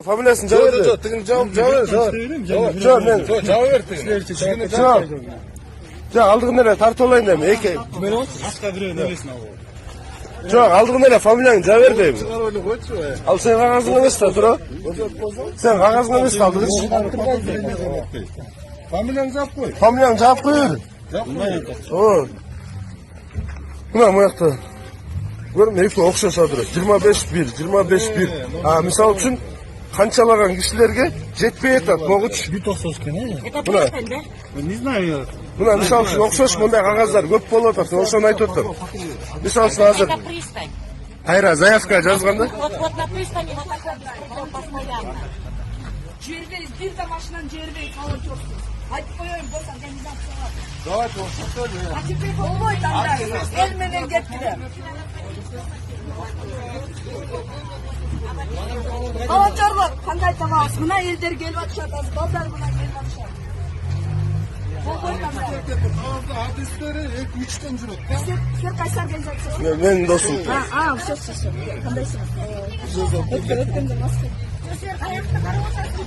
Familiyasını cevap ver. Cevap ver. Cevap. Cevap aldığın nereye tartı olayın demi. Eke. Cevap aldığın nereye familyanın cevap ver deyim. Al sen kağızını ne ister dur o? Sen kağızını ne ister aldın? Familyanı cevap koy. Familyanın cevap koyuyor. O. Buna mı yaktı? Görme iki okşasa durur. 25-1. Misal için kançalagan kişilerge jetpey etat. Moğuç. Bir toksuz kene. Buna. Ne знаю. Buna misal için okşaş bunday kağızlar köp bolatat. Olsan aytottam. Misal için hazır. Hayır, заявка жазганда. Вот на пристани вот такой беспредел постоянно. Жербей, bir de машинаны жербей волонтерский. Айтып коеюн, болсам организация. Давайте он шутка. А теперь болбой таңдайбыз. Эл менен кеткиле. Волонтерлор кандай табабыз? Мына элдер келип атышат, азыр балдар менен келип атышат. Болбой таңдайбыз. Adresleri 2-3'ten жүрөт. Силер кайсы организация? Менин досум. Все. Кандайсыңыз? Өткөндө Москва. Силер каякта карап атасызбы?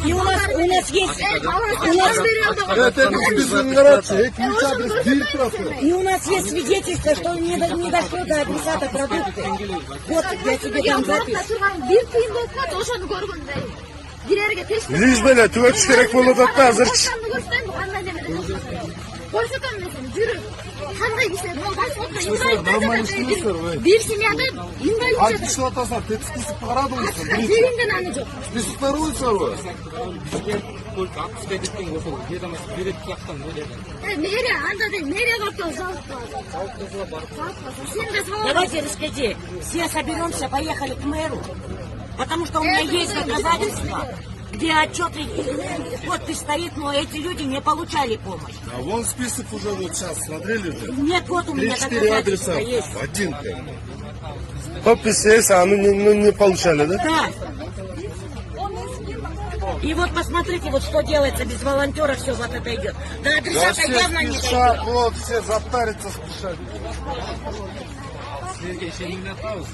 И у нас есть. И у нас есть свидетельство, что не дошло до адресата продукты. Вот я тебе дам запись. Yüz böyle tüvet gerek bolatat da hazır. Bir семьяда инвалид. Айтып атасың, тетиски сыпкарады ойсың. Жеринден аны жок. Списоктар ойсың ғой. Только отпускай кеткен болса, ведомость берет құлақтан не деді? Мэрия, анда да мэрия бактал жалоб. Давайте расскажи. Все соберемся, поехали к мэру. Потому что у меня есть доказательства, где отчеты, подпись стоит, но эти люди не получали помощь. А вон список уже вот сейчас смотрели же. Нет, вот у меня 3-4 адреса доказательства есть. в один. Подпись есть, а не получали, да? Да. И вот посмотрите, вот что делается без волонтера, все вот это идет. Да Да адресата все явно не спешат, дойдет. вот все затариться спешат. Сіздерге шенімді атауыз.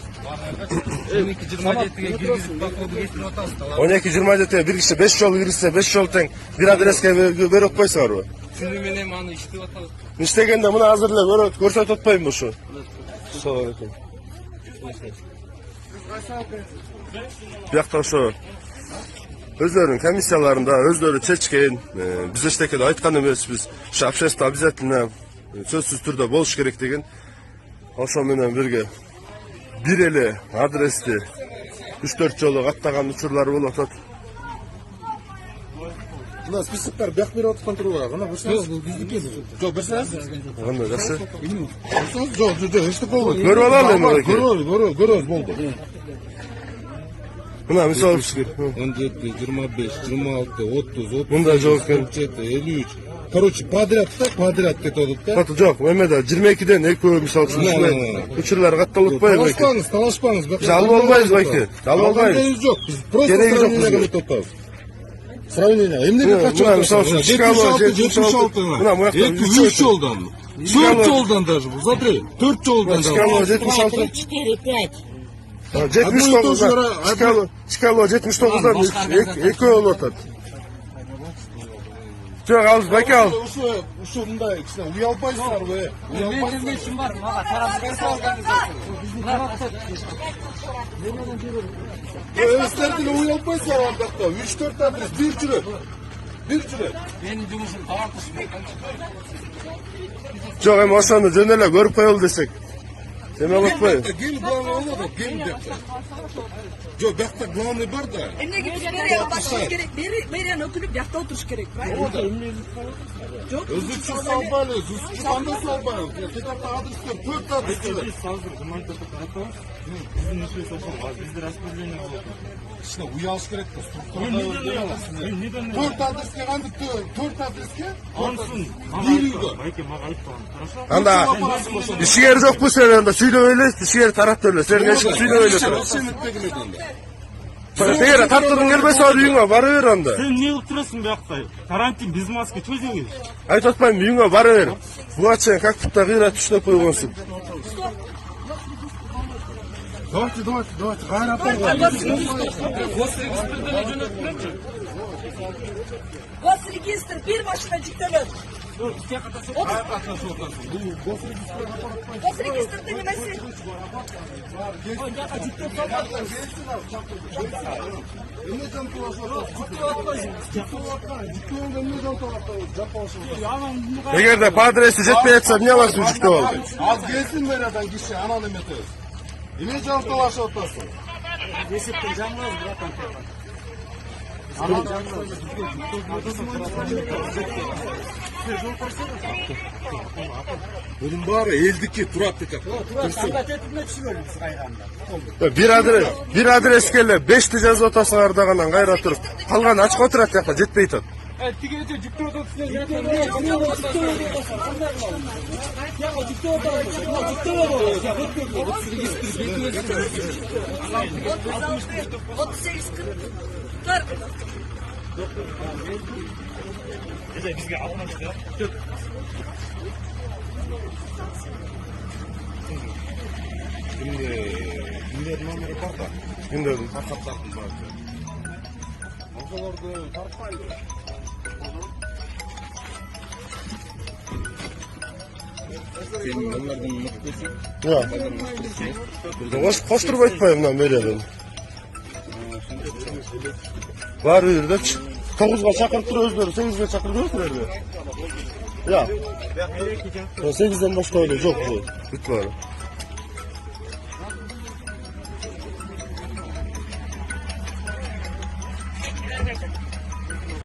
12-27-ге кіргізіп бақылауды кестіріп атауыз. 12-27 bir kişi 5 yol girirse 5 yol ten bir adreske verip koysalar mı? Шүліменен аны іштіп атауыз. İstegende bunu hazırla görset tutmayın bu şu. Sağ olun. Buyakta şu. Özlerinin komissiyalarında özleri çeçken biz iştekede aytkan emez biz şu общество обязательно sözsüz türde boluş gerek degen. Oşo menen birge bir ele adresli 3-4 жолу аттаган учурлар болуп атат. Мына списоктар бияк берип аткан турбайбы? Мына көрсөңүз. Жок, берсеңиз. Кандай жакшы. Көрсөңүз, жок, эчтеке болбойт. Көрүп алалы эми. Көрөбүз болду. Мына мисалы 17, 25, 26, 30, Мында жок экен. 37, 53. Короче, подряд кетип атат да. Каты жок, эмеде 22ден экөө мисалы үчүн учурлар катталып атпайбы экен. Талашпаңыз. Жалып албайбыз байке. Жалып албайбыз. Кереги жок. Биз просто Кереги жок сравнение бизге. кылып атабыз. Сравнение. Эмнеге качып Мына мисалы үчүн 76. Мына муякта 3 жолдан. 4 жолдан даже. Смотри, 4 жолдан. Шкала 76. 3, 4, 5. 79'dan. Şkalo 79'dan ekөө болуп атат. Жок, алып байке ал. Ушу мындай кичине уялбайсыңарбы? Мен үшін бар, маған қарапайым организация. Өздер деле уялбайсыңар андакта. 3-4 адрес бир жүрөт. Менің жұмысым талантыш. Жок, эми ошону жөн эле көрүп коелу десек. Эме болуп атпайбы? Гел главный болот, гел бияқта. Жок, бияқта главный бар да. Эмнеге биз мэрияга барышыбыз керек? Мэриянын өкүлү биякта отуруш керек, правильно? Жок. Өзүчү салбайлы, өзүчү кандай салбайлы. Кетарда адрестер 4 адрес жүрөт. Кичине уялыш керек да. Структурада 4 адреске кандай 4 адреске? Онсун. Бир үйгө. Байке, маған айтпаған. Хорошо? Анда ишигер жокпу сен анда сүйлөп эле, ишигер тарап эле. Сен эшик сүйлөп эле тур. Eğer tartırın gelmese var uyuңa bara ver anda. Sen ne kılıp durasın bu yakta? Karantin biz maske çözüyoruz. Ayt atmayın uyuңa bara ver. Буга чейин коктубда кыйра түштөп койгонсуң. Давайте, гайра Госрегистр bir машина жүктөлөт. Госрегистрдин немеси? Эгерде по адресу жетпей жатса эмне кыласың жүктөп алып? Az gelsin beraber kişi anan emetiz. Yine can dolaşa otasın. Bunun bari eldiki turat tekrar. Bir adres келе 5 жазып атасыңар даган кайра туруп, калган ачык отурат жакта жетпей атат. Тигерде жүктөө отурсун. Kimde? Ya. Koşturup aytпайм lan беребин. Бар үйүрдө 9га чакырып туруп өздөрү 8ге чакырып өздөрү. Ya. 8ден башка эле жок бул. Бүт бар.